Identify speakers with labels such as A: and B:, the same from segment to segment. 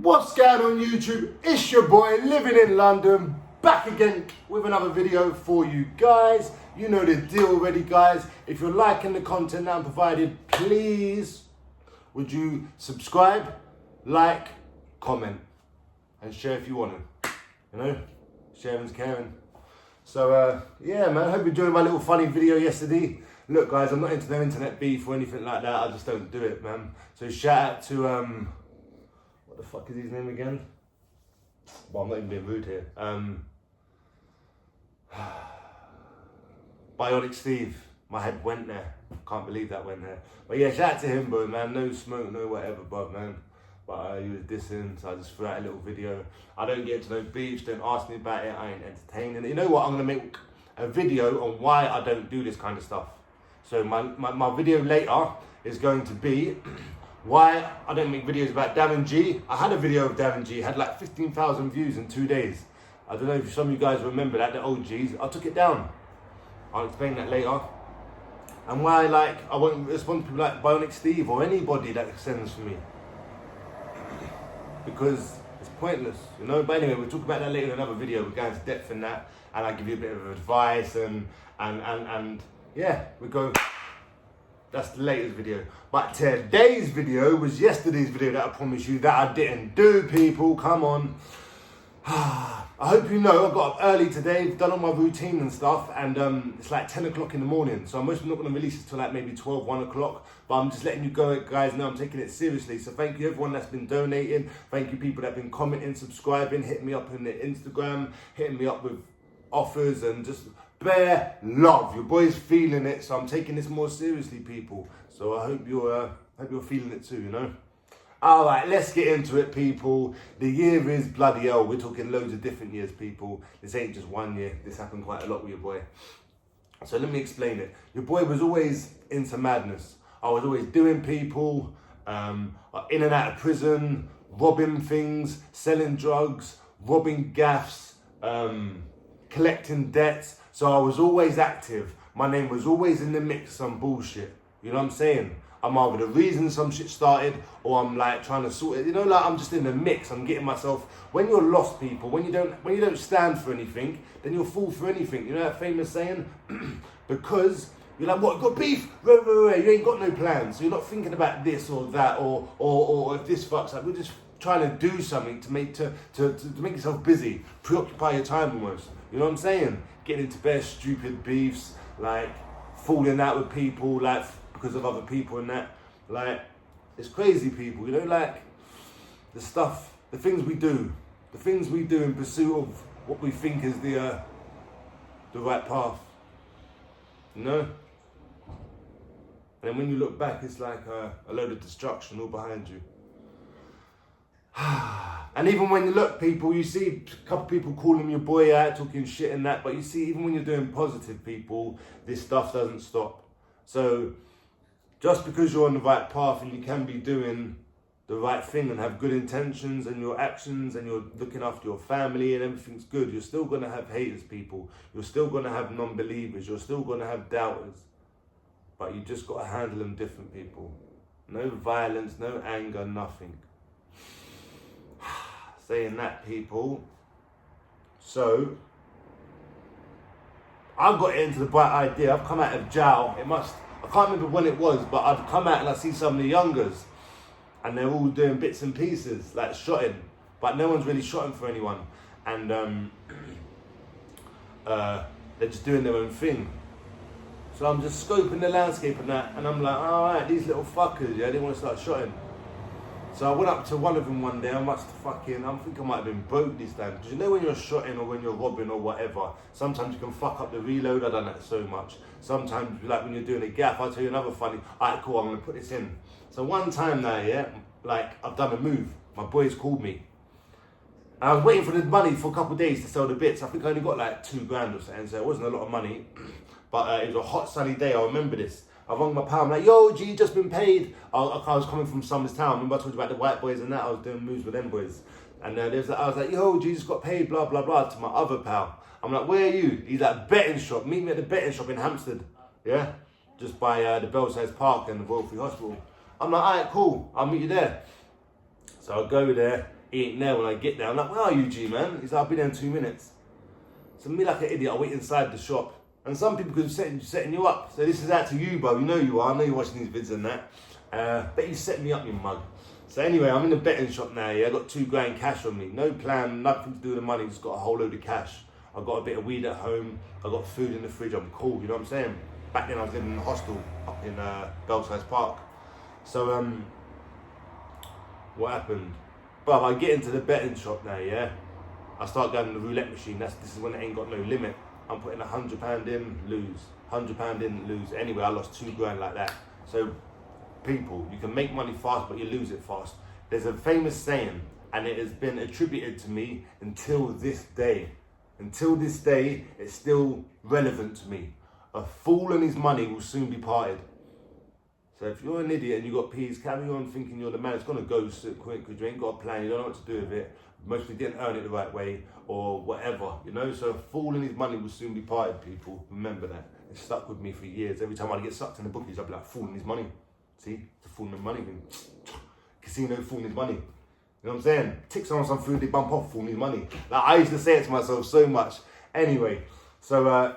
A: What's going on YouTube? It's your boy living in London, back again with another video for you guys. You know the deal already, guys. If you're liking the content that I'm provided, please would you subscribe, like, comment and share if you want to. You know, sharing's caring. So yeah man, I hope you enjoyed my little funny video yesterday. Look guys, I'm not into no internet beef or anything like that. I just don't do it, man. So shout out to what the fuck is his name again? Well, I'm not even being rude here. Bionic Steve. My head went there. Can't believe that went there. But yeah, shout out to him, bro, man. No smoke, no whatever, bro, man. But he was dissing, so I just threw out a little video. I don't get into no beefs, don't ask me about it, I ain't entertaining. You know what, I'm gonna make a video on why I don't do this kind of stuff. So my video later is going to be why I don't make videos about Darren G. I had a video of Darren G, had like 15,000 views in 2 days. I don't know if some of you guys remember that, the OGs. I took it down. I'll explain that later. And why I won't respond to people like Bionic Steve or anybody that sends for me. Because it's pointless, you know. But anyway, we'll talk about that later in another video. We'll go into depth in that, and I'll give you a bit of advice and yeah, we go. That's the latest video. But today's video was yesterday's video that I promised you that I didn't do, people. Come on. I hope you know I got up early today, done all my routine and stuff, and it's like 10 o'clock in the morning. So I'm mostly not going to release it till like maybe 12, 1 o'clock. But I'm just letting you guys know I'm taking it seriously. So thank you everyone that's been donating. Thank you people that have been commenting, subscribing, hitting me up on the Instagram, hitting me up with offers and just bare love. Your boy's feeling it, so I'm taking this more seriously, people. So I hope you're feeling it too, you know. All right, let's get into it, people. The year is bloody hell. We're talking loads of different years, people. This ain't just 1 year. This happened quite a lot with your boy. So let me explain it. Your boy was always into madness. I was always doing people, in and out of prison, robbing things, selling drugs, robbing gaffs, collecting debts. So I was always active. My name was always in the mix of some bullshit. You know what I'm saying? I'm either the reason some shit started or I'm like trying to sort it. You know, like I'm just in the mix. I'm getting myself. When you're lost, people, when you don't stand for anything, then you'll fall for anything. You know that famous saying? Because you're like, what, got beef? You ain't got no plans. So you're not thinking about this or that or if this fucks up. We're just trying to do something to make yourself busy, preoccupy your time almost. You know what I'm saying? Getting into bare stupid beefs, like falling out with people, like because of other people and that. Like, it's crazy, people. You know, like the things we do in pursuit of what we think is the right path. You know? And then when you look back, it's like a load of destruction all behind you. And even when you look, people, you see a couple people calling your boy out, talking shit and that, but you see, even when you're doing positive, people, this stuff doesn't stop. So just because you're on the right path and you can be doing the right thing and have good intentions and your actions and you're looking after your family and everything's good, you're still going to have haters, people. You're still going to have non-believers. You're still going to have doubters. But you just got to handle them different, people. No violence, no anger, nothing. Saying that, people. So I've got into the bright idea. I've come out of jail. I can't remember when it was, but I'd come out and I see some of the youngers and they're all doing bits and pieces, like shotting, but no one's really shotting for anyone. And they're just doing their own thing. So I'm just scoping the landscape and that, and I'm like, all right, these little fuckers, yeah, they want to start shotting. So I went up to one of them one day. I think I might have been broke this time. Because you know when you're shotting or when you're robbing or whatever, sometimes you can fuck up the reload. I've done that so much. Sometimes, like when you're doing a gaff, I'll tell you another funny, all right, cool, I'm going to put this in. So one time now, yeah, like I've done a move. My boys called me. And I was waiting for the money for a couple of days to sell the bits. I think I only got like 2 grand or something, so it wasn't a lot of money. But it was a hot sunny day, I remember this. I rang my pal, I'm like, yo, G, just been paid. I was coming from Somers Town. Remember I told you about the white boys and that? I was doing moves with them boys. And I was like, yo, G, just got paid, blah, blah, blah, to my other pal. I'm like, where are you? He's at betting shop. Meet me at the betting shop in Hampstead. Yeah? Just by the Belsize Park and the Royal Free Hospital. I'm like, all right, cool. I'll meet you there. So I go there. He ain't there when I get there. I'm like, where are you, G, man? He's like, I'll be there in 2 minutes. So me like an idiot, I wait inside the shop. And some people could be setting you up. So this is out to you, bro. You know you are. I know you're watching these vids and that. Bet you set me up, you mug. So anyway, I'm in the betting shop now, yeah. I got $2,000 cash on me. No plan, nothing to do with the money. Just got a whole load of cash. I got a bit of weed at home. I got food in the fridge. I'm cool, you know what I'm saying? Back then I was living in a hostel up in Belsize Park. So what happened? But I get into the betting shop now, yeah. I start going to the roulette machine. This is when it ain't got no limit. I'm putting £100 in, lose. £100 in, lose. Anyway, I lost $2,000 like that. So people, you can make money fast, but you lose it fast. There's a famous saying, and it has been attributed to me until this day. Until this day, it's still relevant to me. A fool and his money will soon be parted. So if you're an idiot and you got peas, carry on thinking you're the man. It's gonna go so quick because you ain't got a plan. You don't know what to do with it. Most people didn't earn it the right way or whatever, you know. So a fool and his money will soon be parted. People remember that. It stuck with me for years. Every time I get sucked in the bookies, I'll be like, fool and his money. See, it's a fool and his money thing. Casino, fool and his money. You know what I'm saying? Tick someone some food, they bump off, fool and his money. Like I used to say it to myself so much. Anyway, so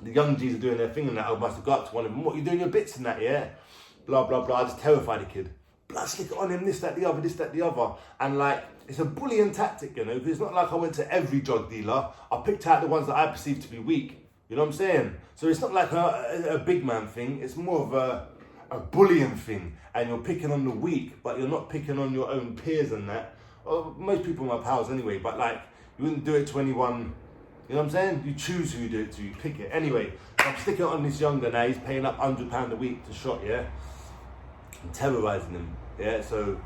A: the young G's are doing their thing and that. I must have got up to one of them. What, you doing your bits and that, yeah? Blah, blah, blah. I just terrified the kid. Blood, stick it on him, this, that, the other, this, that, the other. And like, it's a bullying tactic, you know, because it's not like I went to every drug dealer. I picked out the ones that I perceived to be weak. You know what I'm saying? So it's not like a big man thing. It's more of a bullying thing. And you're picking on the weak, but you're not picking on your own peers and that. Well, most people are my pals anyway, but like, you wouldn't do it to anyone. You know what I'm saying? You choose who you do it to, you pick it. Anyway, I'm sticking it on this younger now. He's paying up £100 a week to shot, yeah? I'm terrorising him, yeah? So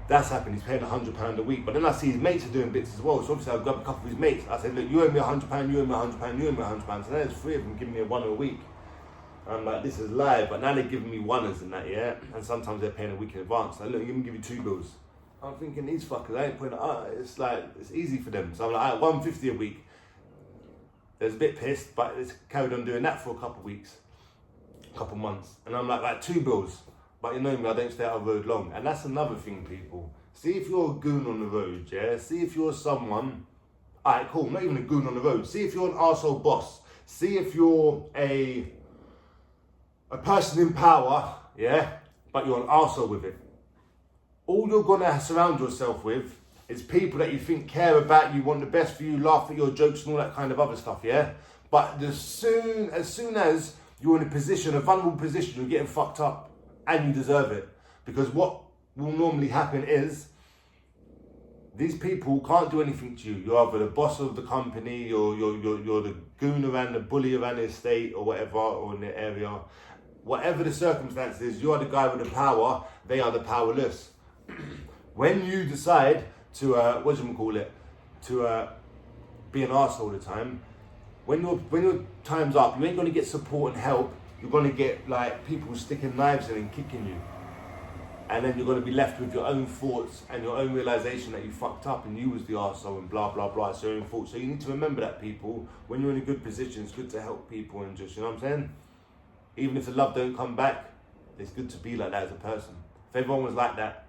A: that's happened. He's paying £100 a week. But then I see his mates are doing bits as well. So obviously I'll grab a couple of his mates. I said, look, you owe me £100, you owe me £100, you owe me £100. So there's 3 of them giving me a £1 a week. I'm like, this is live. But now they're giving me $1s and that, yeah? And sometimes they're paying a week in advance. Like, look, let me give you 2 bills. I'm thinking, these fuckers, I ain't putting it out. It's like, it's easy for them. So I'm like, all right, £150 a week. They was a bit pissed, but it's carried on doing that for a couple of weeks, a couple of months. And I'm like 2 bills. But you know me, I don't stay out of the road long. And that's another thing, people. See if you're a goon on the road, yeah? See if you're someone, alright, cool, not even a goon on the road. See if you're an arsehole boss. See if you're a person in power, yeah? But you're an arsehole with it. All you're gonna surround yourself with is people that you think care about you, want the best for you, laugh at your jokes and all that kind of other stuff, yeah? But as soon as you're in a vulnerable position, you're getting fucked up. And you deserve it. Because what will normally happen is, these people can't do anything to you. You're either the boss of the company, you're the goon around, the bully around the estate or whatever, or in the area. Whatever the circumstances, you are the guy with the power, they are the powerless. When you decide to, to be an arsehole all the time, when your time's up, you ain't gonna get support and help. You're gonna get like people sticking knives in and kicking you. And then you're gonna be left with your own thoughts and your own realization that you fucked up and you was the arsehole and blah, blah, blah, it's your own fault. So you need to remember that, people. When you're in a good position, it's good to help people and just, you know what I'm saying? Even if the love don't come back, it's good to be like that as a person. If everyone was like that,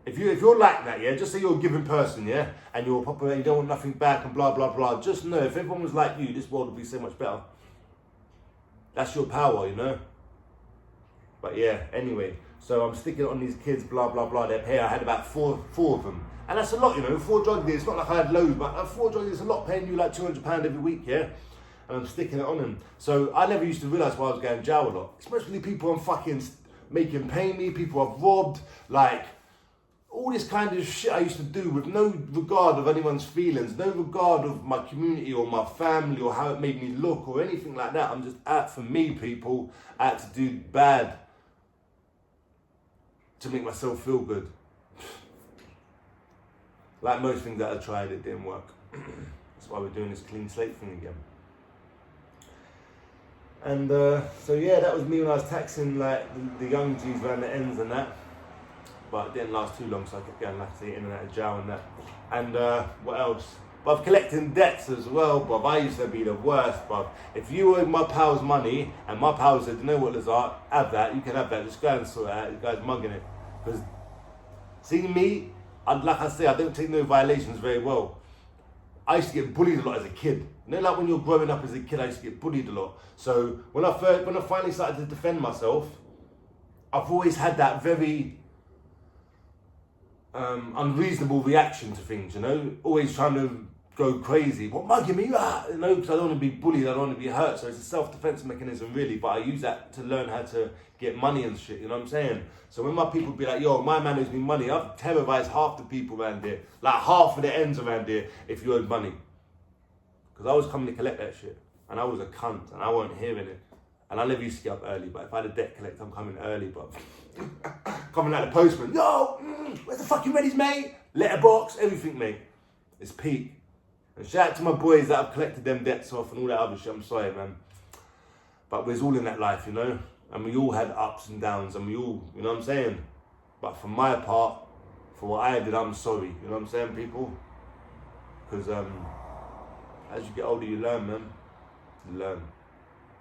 A: if you're like that, yeah, just say you're a giving person, yeah, and you're popular and you don't want nothing back and blah, blah, blah, just know if everyone was like you, this world would be so much better. That's your power, you know? But yeah, anyway, so I'm sticking it on these kids, blah, blah, blah, their pay. I had about four of them. And that's a lot, you know, 4 drug dealers. It's not like I had loads, but 4 drug dealers is a lot, paying you like £200 every week, yeah? And I'm sticking it on them. So I never used to realise why I was going to jail a lot. Especially people I'm fucking making pay me, people I've robbed, like, all this kind of shit I used to do with no regard of anyone's feelings, no regard of my community or my family or how it made me look or anything like that. I'm just out for me, people. I had to do bad to make myself feel good. Like most things that I tried, it didn't work. That's why we're doing this clean slate thing again. And so yeah, that was me when I was taxing like the young G's around the ends and that. But it didn't last too long, so I kept going, like I say, in and out of jail and that. And what else? But collecting debts as well, bruv. I used to be the worst, bruv. If you owed my pal's money, and my pal said, you know what, Lazar, have that, you can have that, just go and sort it out. You guys mugging it. Because See me, like I say, I don't take no violations very well. I used to get bullied a lot as a kid. You know, like when you're growing up as a kid, I used to get bullied a lot. So when I finally started to defend myself, I've always had that very unreasonable reaction to things, you know, always trying to go crazy. What, mugging me? You know, because I don't want to be bullied, I don't want to be hurt. So it's a self-defense mechanism, really. But I use that to learn how to get money and shit, you know what I'm saying? So when my people be like, yo, my man owes me money, I've terrorized half the people around here, like half of the ends around here, if you owed money. Because I was coming to collect that shit. And I was a cunt, and I wasn't hearing it. And I never used to get up early, but if I had a debt collect, I'm coming early, but coming like the postman, yo, where's the fucking readies, mate? Letterbox, everything, mate. It's peak. And shout out to my boys that have collected them debts off and all that other shit. I'm sorry, man. But we're all in that life, you know? And we all had ups and downs, and we all, you know what I'm saying? But for my part, for what I did, I'm sorry. You know what I'm saying, people? Because as you get older, you learn, man. You learn.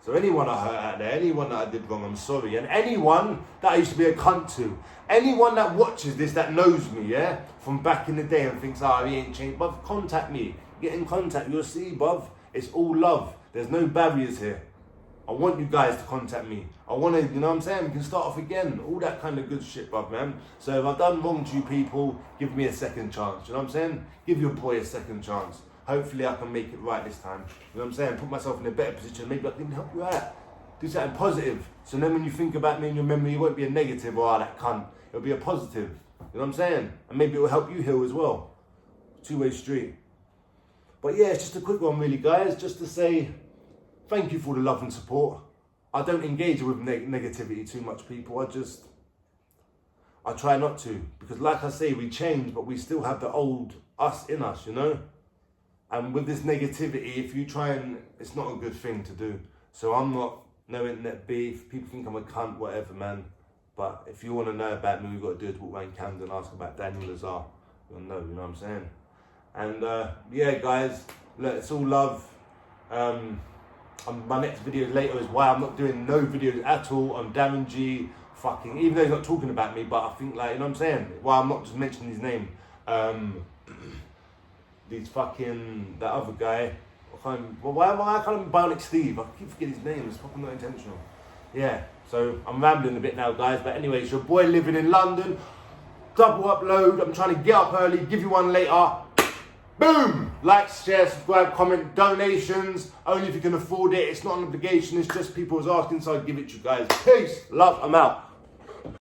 A: So anyone I hurt out there, anyone that I did wrong, I'm sorry. And anyone that I used to be a cunt to, anyone that watches this, that knows me, yeah, from back in the day and thinks, oh, he ain't changed, bruv, contact me. Get in contact, you'll see, bruv. It's all love. There's no barriers here. I want you guys to contact me. I want to, you know what I'm saying? We can start off again. All that kind of good shit, bruv, man. So if I've done wrong to you people, give me a second chance. You know what I'm saying? Give your boy a second chance. Hopefully I can make it right this time. You know what I'm saying? Put myself in a better position. Maybe I can help you out. Do something positive. So then when you think about me in your memory, it won't be a negative or that cunt. It'll be a positive. You know what I'm saying? And maybe it will help you heal as well. Two-way street. But yeah, it's just a quick one really, guys. Just to say thank you for the love and support. I don't engage with negativity too much, people. I try not to. Because like I say, we change, but we still have the old us in us, you know? And with this negativity, if you try and, it's not a good thing to do. So I'm not no internet beef. People think I'm a cunt, whatever, man. But if you want to know about me, we've got to do is walk around Camden and ask about Daniel Lazar. You'll know, you know what I'm saying? And yeah, guys, look, it's all love. My next video later is why I'm not doing no videos at all on Darren G. Fucking, even though he's not talking about me, but I think, like, you know what I'm saying? Why I'm not just mentioning his name. These fucking, that other guy, why I can't remember Bionic Steve? I keep forgetting his name, it's fucking not intentional. Yeah, so I'm rambling a bit now, guys, but anyway, it's your boy living in London, double upload, I'm trying to get up early, give you one later, boom! Like, share, subscribe, comment, donations, only if you can afford it, it's not an obligation, it's just people was asking, so I give it to you guys. Peace, love, I'm out.